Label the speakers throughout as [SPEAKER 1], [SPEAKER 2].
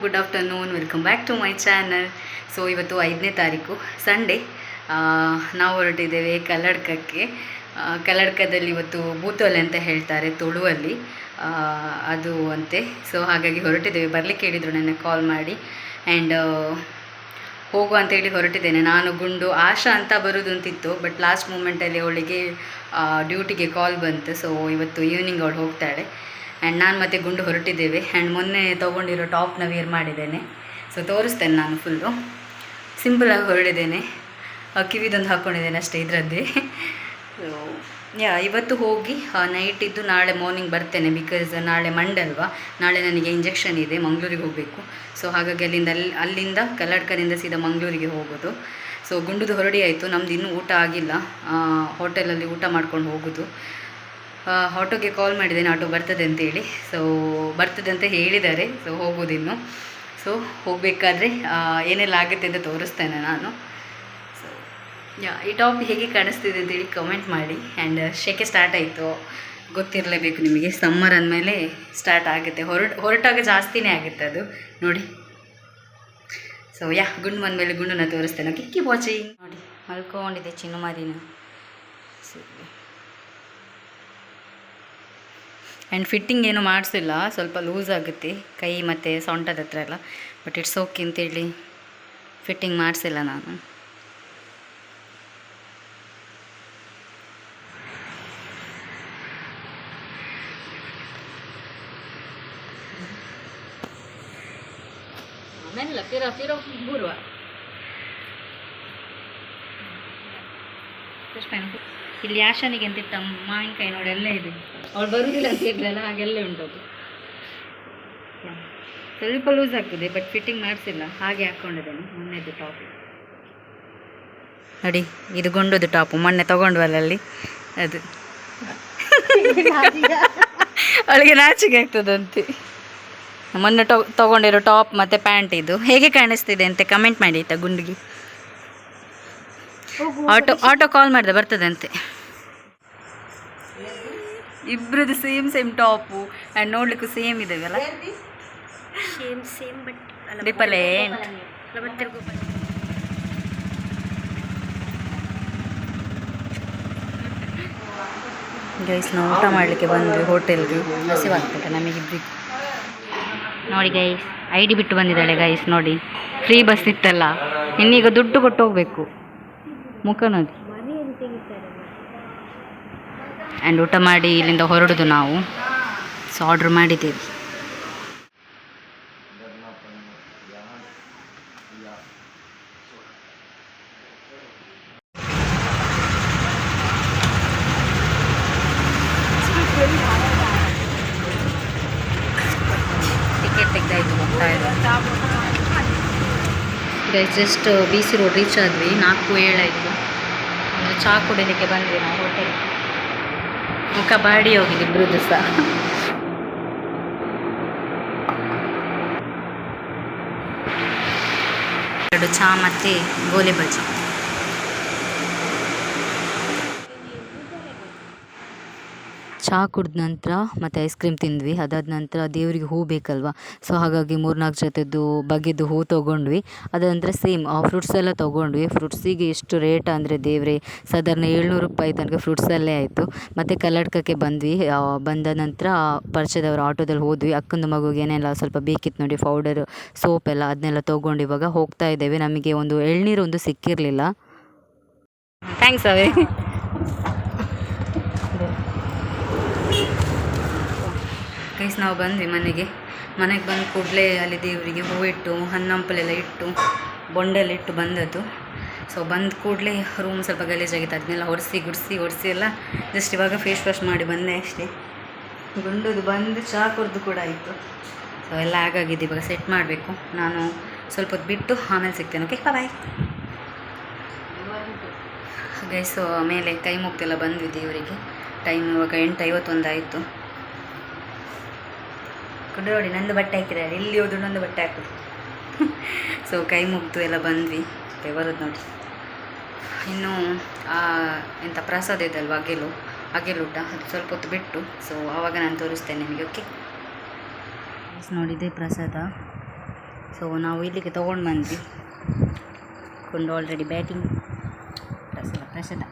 [SPEAKER 1] Good afternoon, welcome back to my channel. So ಇವತ್ತು 5ನೇ ತಾರೀಕು ಸಂಡೇ. ನಾವು ಹೊರಟಿದ್ದೇವೆ ಕಲ್ಲಡ್ಕಕ್ಕೆ. ಕಲ್ಲಡ್ಕದಲ್ಲಿ ಇವತ್ತು ಬೂತೊಲೆ ಅಂತ ಹೇಳ್ತಾರೆ, ತುಳುವಲ್ಲಿ ಅದು ಅಂತೆ. ಸೊ ಹಾಗಾಗಿ ಹೊರಟಿದ್ದೇವೆ. ಬರಲಿಕ್ಕೆ ಹೇಳಿದರು ನನಗೆ ಕಾಲ್ ಮಾಡಿ, ಆ್ಯಂಡ್ ಹೋಗುವ ಅಂತೇಳಿ ಹೊರಟಿದ್ದೇನೆ. ನಾನು ಗುಂಡು ಆಶಾ ಅಂತ ಬರೋದು ಅಂತಿತ್ತು, ಬಟ್ ಲಾಸ್ಟ್ ಮೂಮೆಂಟಲ್ಲಿ ಅವಳಿಗೆ ಡ್ಯೂಟಿಗೆ ಕಾಲ್ ಬಂತು. ಸೊ ಇವತ್ತು ಈವ್ನಿಂಗ್ ಅವಳು ಹೋಗ್ತಾಳೆ. ಆ್ಯಂಡ್ ನಾನು ಮತ್ತು ಗುಂಡು ಹೊರಟಿದ್ದೇವೆ. ಆ್ಯಂಡ್ ಮೊನ್ನೆ ತೊಗೊಂಡಿರೋ ಟಾಪ್ನ ವೇರ್ ಮಾಡಿದ್ದೇನೆ. ಸೊ ತೋರಿಸ್ತೇನೆ. ನಾನು ಫುಲ್ಲು ಸಿಂಪಲಾಗಿ ಹೊರಡಿದ್ದೇನೆ. ಕಿವಿದೊಂದು ಹಾಕ್ಕೊಂಡಿದ್ದೇನೆ ಅಷ್ಟೇ, ಇದರದ್ದೇ. ಸೊ ಇವತ್ತು ಹೋಗಿ ನೈಟ್ ಇದ್ದು ನಾಳೆ ಮಾರ್ನಿಂಗ್ ಬರ್ತೇನೆ. ಬಿಕಾಸ್ ನಾಳೆ ಮಂಡೇ ಅಲ್ವಾ, ನಾಳೆ ನನಗೆ ಇಂಜೆಕ್ಷನ್ ಇದೆ, ಮಂಗಳೂರಿಗೆ ಹೋಗಬೇಕು. ಸೊ ಹಾಗಾಗಿ ಅಲ್ಲಿಂದ ಕಲ್ಲಡ್ಕದಿಂದ ಸೀದಾ ಮಂಗಳೂರಿಗೆ ಹೋಗೋದು. ಸೊ ಗುಂಡುದು ಹೊರಡಿ ಆಯಿತು. ನಮ್ದು ಇನ್ನೂ ಊಟ ಆಗಿಲ್ಲ. ಹೋಟೆಲಲ್ಲಿ ಊಟ ಮಾಡ್ಕೊಂಡು ಹೋಗೋದು. ಆಟೋಗೆ ಕಾಲ್ ಮಾಡಿದ್ದೇನೆ, ಆಟೋ ಬರ್ತದೆ ಅಂತೇಳಿ. ಸೊ ಬರ್ತದೆ ಅಂತ ಹೇಳಿದ್ದಾರೆ. ಸೊ ಹೋಗೋದಿನ್ನು. ಸೊ ಹೋಗಬೇಕಾದ್ರೆ ಏನೆಲ್ಲ ಆಗುತ್ತೆ ಅಂತ ತೋರಿಸ್ತೇನೆ ನಾನು. ಸೊ ಈ ಟಾಪ್ ಹೇಗೆ ಕಾಣಿಸ್ತಿದೆ ಅಂತೇಳಿ ಕಮೆಂಟ್ ಮಾಡಿ. ಆ್ಯಂಡ್ ಶೆಕೆ ಸ್ಟಾರ್ಟ್ ಆಯಿತು, ಗೊತ್ತಿರಲೇಬೇಕು ನಿಮಗೆ. ಸಮ್ಮರ್ ಅಂದಮೇಲೆ ಸ್ಟಾರ್ಟ್ ಆಗುತ್ತೆ. ಹೊರಟಾಗ ಜಾಸ್ತಿನೇ ಆಗುತ್ತೆ ಅದು, ನೋಡಿ. ಸೊ ಗುಂಡು ಬಂದಮೇಲೆ ಗುಂಡನ್ನ ತೋರಿಸ್ತೇನೆ. ಕಿಕ್ಕಿ ವಾಚಿಂಗ್ ನೋಡಿ, ಮಲ್ಕೊಂಡಿದೆ ಚಿನ್ನು ಮಾರಿನ. ಸರಿ. ಆ್ಯಂಡ್ ಫಿಟ್ಟಿಂಗ್ ಏನು ಮಾಡಿಸಿಲ್ಲ, ಸ್ವಲ್ಪ ಲೂಸ್ ಆಗುತ್ತೆ ಕೈ ಮತ್ತು ಸೊಂಟದ ಹತ್ರ ಎಲ್ಲ. ಬಟ್ ಇಟ್ಸ್ ಓಕೆ ಅಂತೇಳಿ ಫಿಟ್ಟಿಂಗ್ ಮಾಡಿಸಿಲ್ಲ ನಾನು. ಆಮೇಲೆ ಫಿರೋ ಬೂರುವ ಇಲ್ಲಿ ಆಶಾನಿಗೆ ಅಂತ ಇಟ್ಟ ಮಾವಿನಕಾಯಿ ನೋಡಿ, ಎಲ್ಲ ಇದೆ. ಅವಳು ಬರುವುದಿಲ್ಲ ಅಂತ ಇರಲಿಲ್ಲ, ಹಾಗೆಲ್ಲ ಉಂಟದು. ಸ್ವಲ್ಪ ಲೂಸ್ ಆಗ್ತದೆ, ಬಟ್ ಫಿಟ್ಟಿಂಗ್ ಮಾಡಿಸಿಲ್ಲ, ಹಾಗೆ ಹಾಕ್ಕೊಂಡಿದ್ದೇನೆ. ಮೊನ್ನೆದು ಟಾಪ್ ನೋಡಿ, ಇದು ಗುಂಡದು ಟಾಪು ಮೊನ್ನೆ ತೊಗೊಂಡ್ವಲ್ಲ ಅಲ್ಲಿ, ಅದು. ಅವಳಿಗೆ ನಾಚಿಕೆ ಆಗ್ತದಂತೆ. ಮೊನ್ನೆ ತೊಗೊಂಡಿರೋ ಟಾಪ್ ಮತ್ತು ಪ್ಯಾಂಟ್ ಇದು ಹೇಗೆ ಕಾಣಿಸ್ತಿದೆ ಅಂತ ಕಮೆಂಟ್ ಮಾಡಿ ಆಯಿತಾ ಗುಂಡಿಗೆ. ಆಟೋ ಕಾಲ್ ಮಾಡಿದೆ, ಬರ್ತದಂತೆ. ಇಬ್ಬರದ್ದು ಸೇಮ್ ಟಾಪು. ಆ್ಯಂಡ್ ನೋಡ್ಲಿಕ್ಕೂ ಸೇಮ್ ಇದಾವಲ್ಲ, ಸೇಮ್ ಬಟ್ ಡಿಫರೆಂಟ್. ಗೈಸ್, ನಾವು ಊಟ ಮಾಡಲಿಕ್ಕೆ ಬಂದ್ವಿ ಹೋಟೆಲ್ಗೆ. ಹಸಿವಾಗ್ತದೆ ನಮಗಿಬ್ಬರಿಗೆ. ನೋಡಿ ಗೈಸ್, ID ಬಿಟ್ಟು ಬಂದಿದ್ದಾಳೆ ಗೈಸ್. ನೋಡಿ, ಫ್ರೀ ಬಸ್ ಇತ್ತಲ್ಲ, ಇನ್ನೀಗ ದುಡ್ಡು ಕೊಟ್ಟು ಹೋಗಬೇಕು. ಮುಖ ನೋಡಿ. ಆ್ಯಂಡ್ ಊಟ ಮಾಡಿ ಇಲ್ಲಿಂದ ಹೊರಡೋದು ನಾವು. ಸೊ ಆರ್ಡ್ರ್ ಮಾಡಿದ್ದೇವೆ. ಟಿಕೆಟ್ ತೆಗೆದಾಯ್ತು, ಹೋಗ್ತಾ ಇದೆ guys. Just BC road reach ಆದ್ವಿ. 4:07 ಆಯಿತು. ಒಂದು ಚಹಾ ಕುಡಿಲಿಕ್ಕೆ ಬಂದ್ವಿ ನಾವು ಹೋಟೆಲ್. ಮುಖ ಬಾಡಿ ಹೋಗಿದೆ ಇಬ್ಬರದ್ದು ಸಹ. ಎರಡು ಚಹಾ ಮತ್ತು ಗೋಲಿ ಬಜ್ಜಿ. ಚಹಾ ಕುಡಿದ ನಂತರ ಮತ್ತು ಐಸ್ ಕ್ರೀಮ್ ತಿಂದ್ವಿ. ಅದಾದ ನಂತರ ದೇವರಿಗೆ ಹೂ ಬೇಕಲ್ವ, ಸೊ ಹಾಗಾಗಿ 3-4 ಜೊತೆದು ಬಗೆದು ಹೂ ತೊಗೊಂಡ್ವಿ. ಅದಾದ ನಂತರ ಸೇಮ್ ಫ್ರೂಟ್ಸ್ ಎಲ್ಲ ತೊಗೊಂಡ್ವಿ. ಫ್ರೂಟ್ಸಿಗೆ ಎಷ್ಟು ರೇಟ್ ಅಂದರೆ ದೇವರೇ, ಸಾಧಾರಣ 700 ರೂಪಾಯಿ ತನಕ ಫ್ರೂಟ್ಸಲ್ಲೇ ಆಯಿತು. ಮತ್ತು ಕಲ್ಲಡ್ಕಕ್ಕೆ ಬಂದ್ವಿ. ಬಂದ ನಂತರ ಪರಿಚಯದವರು ಆಟೋದಲ್ಲಿ ಹೋದ್ವಿ. ಅಕ್ಕಂದು ಮಗುಗೆ ಏನೆಲ್ಲ ಸ್ವಲ್ಪ ಬೇಕಿತ್ತು ನೋಡಿ, ಪೌಡರ್, ಸೋಪ್ ಎಲ್ಲ, ಅದನ್ನೆಲ್ಲ ತೊಗೊಂಡು ಇವಾಗ ಹೋಗ್ತಾ ಇದ್ದೇವೆ. ನಮಗೆ ಒಂದು ಎಳ್ನೀರು ಒಂದು ಸಿಕ್ಕಿರಲಿಲ್ಲ. ಥ್ಯಾಂಕ್ಸ್ ಅವೇ. ಗೈಸ್, ನಾವು ಬಂದ್ವಿ ಮನೆಗೆ ಬಂದ ಕೂಡಲೇ ಅಲ್ಲಿ ದೇವರಿಗೆ ಹೂವಿಟ್ಟು, ಹಣ್ಣಂಪಲೆಲ್ಲ ಇಟ್ಟು, ಬೊಂಡೆಲ್ಲ ಇಟ್ಟು ಬಂದದ್ದು. ಸೊ ಬಂದ ಕೂಡಲೇ ರೂಮ್ ಸ್ವಲ್ಪ ಗಲೀಜಾಗಿತ್ತು, ಅದನ್ನೆಲ್ಲ ಒರೆಸಿ ಎಲ್ಲ ಜಸ್ಟ್ ಇವಾಗ ಫೇಸ್ ವಾಶ್ ಮಾಡಿ ಬಂದೆ ಅಷ್ಟೇ. ಗುಂಡುದು ಬಂದು ಚಹಾ ಕುಡ್ದು ಕೂಡ ಆಯಿತು. ಸೊ ಎಲ್ಲ ಆಗಾಗಿದೆ, ಇವಾಗ ಸೆಟ್ ಮಾಡಬೇಕು. ನಾನು ಸ್ವಲ್ಪ ಹೊತ್ತು ಬಿಟ್ಟು ಆಮೇಲೆ ಸಿಗ್ತೇನೆ. Okay, bye guys. ಮೇಲೆ ಕೈ ಮುಗ್ದೆಲ್ಲ ಬಂದ್ವಿ ದೇವರಿಗೆ. ಟೈಮ್ ಇವಾಗ 8:51 ಆಯಿತು. ಕುಂಡು ನೋಡಿ, ನಂದು ಬಟ್ಟೆ ಹಾಕಿದ್ದಾರೆ, ಇಲ್ಲಿ ಹೋದ್ರು ನಂದು ಬಟ್ಟೆ ಹಾಕೋದು. ಸೊ ಕೈ ಮುಗ್ದು ಎಲ್ಲ ಬಂದ್ವಿ. ಬರೋದು ನೋಡಿ. ಇನ್ನು ಎಂಥ ಪ್ರಸಾದ ಇದಲ್ವ, ಅಗೆಲೂಟ, ಅದು ಸ್ವಲ್ಪ ಹೊತ್ತು ಬಿಟ್ಟು, ಸೊ ಆವಾಗ ನಾನು ತೋರಿಸ್ತೇನೆ ನಿಮಗೆ. ಓಕೆ ನೋಡಿದೆ ಪ್ರಸಾದ. ಸೊ ನಾವು ಇಲ್ಲಿಗೆ ತೊಗೊಂಡು ಬಂದ್ವಿ ಕೊಂಡು ಆಲ್ರೆಡಿ ಬ್ಯಾಟಿಂಗ್ ಪ್ರಸಾದ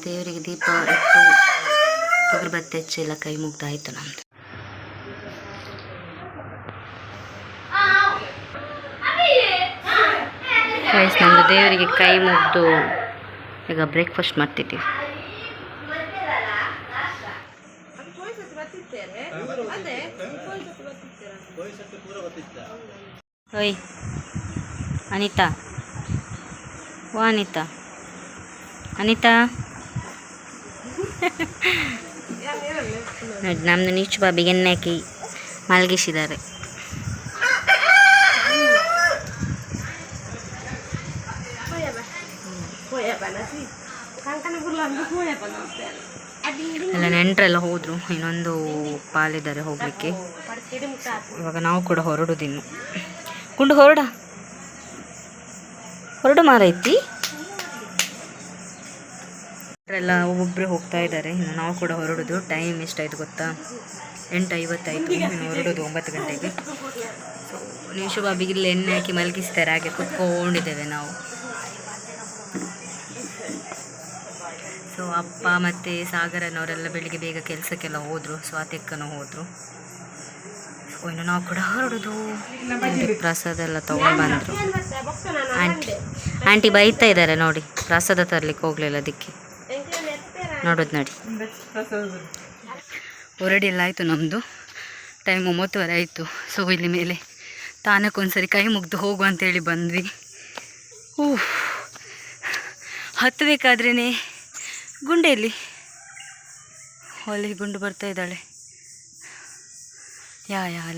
[SPEAKER 1] ದೇವರಿಗೆ ದೀಪ ಇಟ್ಟು ಅಗರಬತ್ತಿ ಹಚ್ಚಿ ಎಲ್ಲ ಕೈ ಮುಗ್ದಾಯ್ತು ನಮ್ದು. ಗೈಸ್ ನಮ್ಮದು ದೇವರಿಗೆ ಕೈ ಮುಗ್ದು ಈಗ ಬ್ರೇಕ್ಫಾಸ್ಟ್ ಮಾಡ್ತಿದ್ದೀವಿ. ಓಯ್ ಅನಿತಾ, ಓ ಅನಿತಾ, ಅನಿತಾ ನೋಡಿ ನಮ್ಮದು ನೀಚು ಬಾಬಿಗೆ ಎಣ್ಣೆ ಹಾಕಿ ಮಲಗಿಸಿದ್ದಾರೆ. ಎಲ್ಲ ನೆಂಟರೆಲ್ಲ ಹೋದರು, ಇನ್ನೊಂದು ಪಾಲಿದ್ದಾರೆ ಹೋಗಲಿಕ್ಕೆ. ಇವಾಗ ನಾವು ಕೂಡ ಹೊರಡುದಿನ್ನು. ಗುಂಡು ಹೊರಡು ಮಾರೈತಿ. ಎಲ್ಲ ಒಬ್ಬೊಬ್ಬರೇ ಹೋಗ್ತಾ ಇದ್ದಾರೆ. ಇನ್ನು ನಾವು ಕೂಡ ಹೊರಡೋದು. ಟೈಮ್ ಎಷ್ಟಾಯ್ತು ಗೊತ್ತಾ? 8:50 ಇನ್ನು ಹೊರಡೋದು 9 ಗಂಟೆಗೆ. ಸೊ ನೀಶು ಬಾಬಿಗೆ ಇಲ್ಲಿ ಎಣ್ಣೆ ಹಾಕಿ ಮಲಗಿಸ್ತಾರೆ, ಹಾಗೆ ಕುತ್ಕೊಂಡಿದ್ದೇವೆ ನಾವು. ಸೊ ಅಪ್ಪ ಮತ್ತು ಸಾಗರನವರೆಲ್ಲ ಬೆಳಿಗ್ಗೆ ಬೇಗ ಕೆಲಸಕ್ಕೆಲ್ಲ ಹೋದರು, ಸ್ವಾತಿಕ್ಕನೂ ಹೋದರು. ಸೊ ಇನ್ನು ನಾವು ಕೂಡ ಹೊರಡೋದು. ಪ್ರಸಾದ ಎಲ್ಲ ತೊಗೊಂಡು ಬಂದರು. ಆಂಟಿ ಬೈತಾ ಇದ್ದಾರೆ ನೋಡಿ, ಪ್ರಸಾದ ತರಲಿಕ್ಕೆ ಹೋಗಲಿಲ್ಲ, ಅದಕ್ಕೆ ನೋಡೋದು ನೋಡಿ. ಹೊರಡಿ ಎಲ್ಲ ಆಯಿತು ನಮ್ಮದು. ಟೈಮ್ 9:30 ಆಯಿತು. ಸೊ ಇಲ್ಲಿ ಮೇಲೆ ತಾನಕ್ಕೊಂದ್ಸರಿ ಕೈ ಮುಗ್ದು ಹೋಗು ಅಂತೇಳಿ ಬಂದ್ವಿ. ಹತ್ತಬೇಕಾದ್ರೇ ಗುಂಡೆಯಲ್ಲಿ ಅಲ್ಲಿ ಗುಂಡು ಬರ್ತಾ ಇದ್ದಾಳೆ.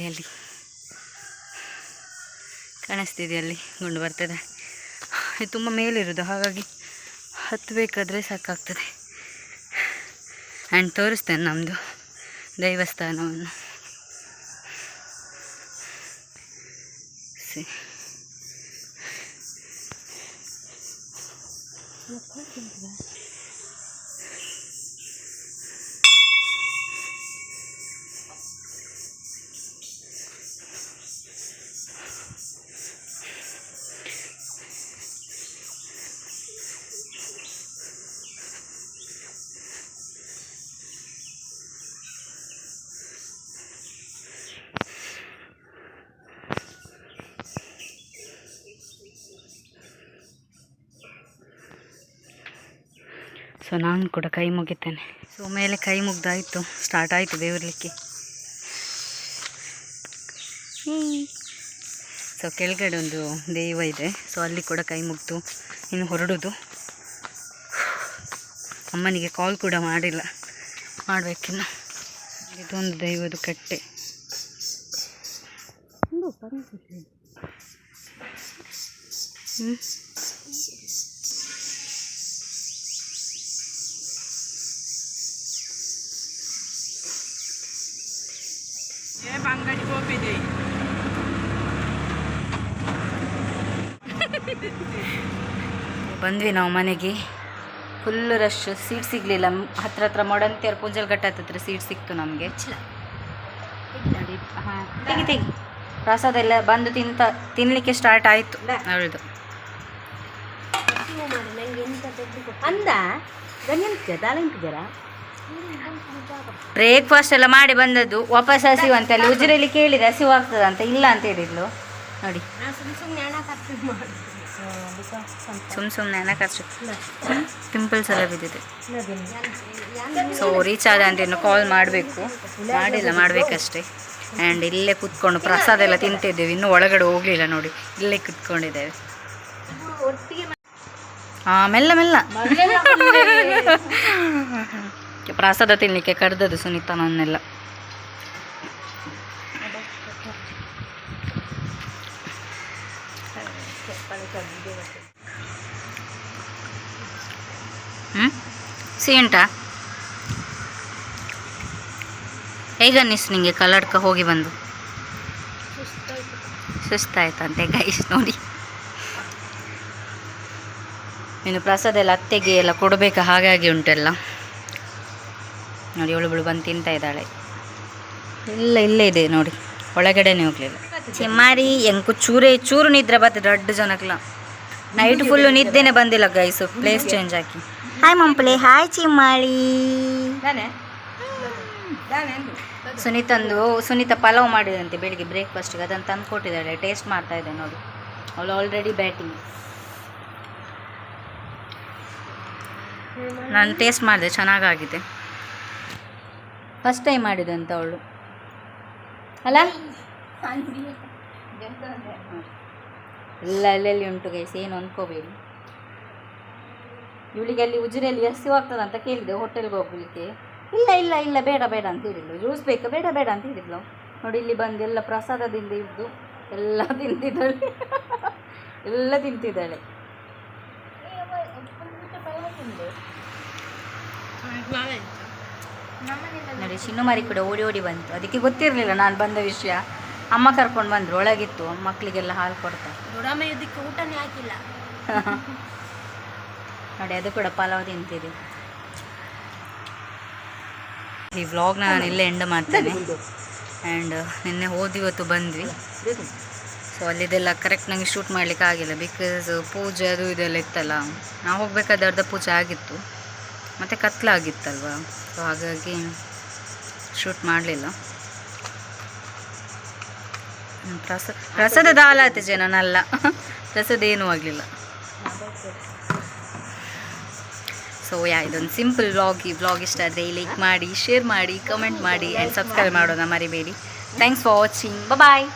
[SPEAKER 1] ಅಲ್ಲಿ ಕಾಣಿಸ್ತಿದೆ, ಅಲ್ಲಿ ಗುಂಡು ಬರ್ತದೆ. ಇದು ತುಂಬ ಮೇಲಿರೋದು, ಹಾಗಾಗಿ ಹತ್ತಬೇಕಾದ್ರೆ ಸಾಕಾಗ್ತದೆ. ಆ್ಯಂಡ್ ತೋರಿಸ್ತೇನೆ ನಮ್ಮದು ದೇವಸ್ಥಾನವನ್ನು. ಸೊ ನಾನು ಕೂಡ ಕೈ ಮುಗಿತೇನೆ. ಸೊ ಮೇಲೆ ಕೈ ಮುಗ್ದಾಯಿತು, ಸ್ಟಾರ್ಟ್ ಆಯಿತು ದೇವರಲಿಕ್ಕೆ. ಸೊ ಕೆಳಗಡೆ ಒಂದು ದೈವ ಇದೆ, ಸೊ ಅಲ್ಲಿ ಕೂಡ ಕೈ ಮುಗ್ದು ಇನ್ನು ಹೊರಡೋದು. ಅಮ್ಮನಿಗೆ ಕಾಲ್ ಕೂಡ ಮಾಡಿಲ್ಲ, ಮಾಡಬೇಕಿನ್ನು. ಇದೊಂದು ದೈವದ ಕಟ್ಟೆ. ಬಂದ್ವಿ ನಾವು ಮನೆಗೆ. ಫುಲ್ ರಶ್, ಸೀಟ್ ಸಿಗಲಿಲ್ಲ. ಹತ್ರ ಮೊಡಂತಿಯರ್ ಪೂಂಜಲ್ ಘಟ್ಟ ಹತ್ತಿರ ಸೀಟ್ ಸಿಕ್ತು ನಮಗೆ. ನೋಡಿ, ಹಾಂ ತೆಗಿ ಪ್ರಸಾದ ಎಲ್ಲ ಬಂದು ತಿನ್ನಲಿಕ್ಕೆ ಸ್ಟಾರ್ಟ್ ಆಯಿತು ಅವಳದು.
[SPEAKER 2] ಅಂದ ಜರ
[SPEAKER 1] ಬ್ರೇಕ್ಫಾಸ್ಟ್ ಎಲ್ಲ ಮಾಡಿ ಬಂದದ್ದು ವಾಪಸ್ ಹಸಿವು ಅಂತ ಅಲ್ಲಿ ಉಜಿರಲ್ಲಿ ಕೇಳಿದೆ ಹಸಿವು ಆಗ್ತದೆ ಅಂತ, ಇಲ್ಲ ಅಂತ ಹೇಳಿದ್ಲು ನೋಡಿ. ಸುಮ್ಮನೆ ಹಣ ಖರ್ಚು ಪಿಂಪಲ್ಸ್ ಎಲ್ಲ ಬಿದ್ದಿದೆ. ಸೊ ರೀಚ್ ಆದ ಅಂತ ಇನ್ನು ಕಾಲ್ ಮಾಡಬೇಕು, ಮಾಡಬೇಕಷ್ಟೇ. ಆ್ಯಂಡ್ ಇಲ್ಲೇ ಕುತ್ಕೊಂಡು ಪ್ರಸಾದ ಎಲ್ಲ ತಿಂತಿದ್ದೇವೆ, ಇನ್ನೂ ಒಳಗಡೆ ಹೋಗಲಿಲ್ಲ ನೋಡಿ, ಇಲ್ಲೇ ಕುತ್ಕೊಂಡಿದ್ದೇವೆ. ಮೆಲ್ಲ ಮೆಲ್ಲ ಪ್ರಸಾದ ತಿನ್ನಲಿಕ್ಕೆ ಕರೆದದ್ದು ಸುನೀತಾ ನನ್ನೆಲ್ಲ. ಸಿಹಿ ಉಂಟಾ? ಹೇಗನ್ನಿಸ್ತು ನಿಮಗೆ ಕಲ್ಲಡ್ಕ ಹೋಗಿ ಬಂದು? ಸುಸ್ತಾಯ್ತಂತೆ ಗೈಸ್ ನೋಡಿ. ಇನ್ನು ಪ್ರಸಾದ ಎಲ್ಲ ಅತ್ತೆಗೆ ಎಲ್ಲ ಕೊಡಬೇಕು, ಹಾಗಾಗಿ ಉಂಟೆಲ್ಲ ನೋಡಿ. ಅವಳು ಬಂದು ತಿಂತಾ ಇದ್ದಾಳೆ. ಇಲ್ಲೇ ಇದೆ ನೋಡಿ, ಒಳಗಡೆನೇ ಹೋಗಲಿಲ್ಲ. ಚಿಮ್ಮಾರಿ ಎಂಕು ಚೂರು ನಿದ್ರೆ ಬರ್ತದೆ ದೊಡ್ಡ ಜನಕ್ಲ. ನೈಟ್ ಫುಲ್ಲು ನಿದ್ದೆನೇ ಬಂದಿಲ್ಲ ಗೈಸು, ಪ್ಲೇಸ್ ಚೇಂಜ್ ಹಾಕಿ. ಹಾಯ್ ಮಂಪಳೆ, ಹಾಯ್ ಚಿಮ್ಮಾಳಿ. ಸುನೀತಾ ಪಲಾವ್ ಮಾಡಿದಂತೆ ಬೆಳಿಗ್ಗೆ ಬ್ರೇಕ್ಫಾಸ್ಟಿಗೆ, ಅದನ್ನು ತಂದು ಕೊಟ್ಟಿದ್ದಾಳೆ. ಟೇಸ್ಟ್ ಮಾಡ್ತಾ ಇದೆ ನೋಡಿ, ಅವಳು ಆಲ್ರೆಡಿ ಬ್ಯಾಟಿಂಗ್. ನಾನು ಟೇಸ್ಟ್ ಮಾಡಿದೆ, ಚೆನ್ನಾಗಾಗಿದೆ. ಫಸ್ಟ್ ಟೈಮ್ ಮಾಡಿದಂತ ಅವಳು ಅಲ್ಲ. ಎಲ್ಲ ಅಲ್ಲೆಲ್ಲಿ ಉಂಟು ಗೈಸ್, ಏನು ಅಂದ್ಕೋಬೇಡಿ. ಇವಳಿಗೆ ಅಲ್ಲಿ ಉಜಿರೆಯಲ್ಲಿ ಹಸಿವು ಆಗ್ತದೆ ಅಂತ ಕೇಳಿದೆ ಹೋಟೆಲ್ಗೆ ಹೋಗ್ಲಿಕ್ಕೆ. ಇಲ್ಲ ಬೇಡ ಅಂತ ಹೇಳಿದ್ಲು. ಜ್ಯೂಸ್ ಬೇಕಾ? ಬೇಡ ಅಂತ ಹೇಳಿದ್ಲು ನೋಡಿ. ಇಲ್ಲಿ ಬಂದು ಎಲ್ಲ ಪ್ರಸಾದದಿಂದ ಇದ್ದು ಎಲ್ಲ ತಿಂತಿದ್ದಾಳೆ. ನೋಡಿ ಚಿನ್ನು ಮಾರಿ ಕೂಡ ಓಡಿ ಬಂತು. ಅದಕ್ಕೆ ಗೊತ್ತಿರಲಿಲ್ಲ ನಾನು ಬಂದ ವಿಷಯ. ಅಮ್ಮ ಕರ್ಕೊಂಡು ಬಂದರು, ಒಳಗಿತ್ತು, ಮಕ್ಕಳಿಗೆಲ್ಲ ಹಾಲು ಕೊಡ್ತಾರೆ.
[SPEAKER 2] ಊಟನೇ ಹಾಕಿಲ್ಲ
[SPEAKER 1] ನೋಡಿ, ಅದು ಕೂಡ ಪಲಾವ್ ತಿಂತಿದೆ. ಈ ವ್ಲಾಗ್ನ ನಾನು ಇಲ್ಲೇ ಎಂಡ್ ಮಾಡ್ತೇನೆ. ಆ್ಯಂಡ್ ನಿನ್ನೆ ಇವತ್ತು ಬಂದ್ವಿ. ಸೊ ಅಲ್ಲಿದೆಲ್ಲ ಕರೆಕ್ಟ್ ನನಗೆ ಶೂಟ್ ಮಾಡಲಿಕ್ಕೆ ಆಗಿಲ್ಲ, ಬಿಕಾಸ್ ಪೂಜೆ ಅದು ಇದೆಲ್ಲ ಇತ್ತಲ್ಲ. ನಾವು ಹೋಗ್ಬೇಕಾದ್ರೆ ಅರ್ಧ ಪೂಜೆ ಆಗಿತ್ತು, ಮತ್ತು ಕತ್ಲಾಗಿತ್ತಲ್ವ, ಸೊ ಹಾಗಾಗಿ ಶೂಟ್ ಮಾಡಲಿಲ್ಲ. ಪ್ರಸಾದದ ಹಾಲಾಯ್ತು ಜನನಲ್ಲ, ಪ್ರಸಾದ ಏನೂ ಆಗಲಿಲ್ಲ. ಸೊ ಇದೊಂದು ಸಿಂಪಲ್ ವ್ಲಾಗ್. ಈ ವ್ಲಾಗ್ ಇಷ್ಟ ಆದರೆ ಲೈಕ್ ಮಾಡಿ, ಶೇರ್ ಮಾಡಿ, ಕಮೆಂಟ್ ಮಾಡಿ ಆ್ಯಂಡ್ ಸಬ್ಸ್ಕ್ರೈಬ್ ಮಾಡೋದನ್ನ ಮರಿಬೇಡಿ. Thanks for watching. ಬಾಯ್.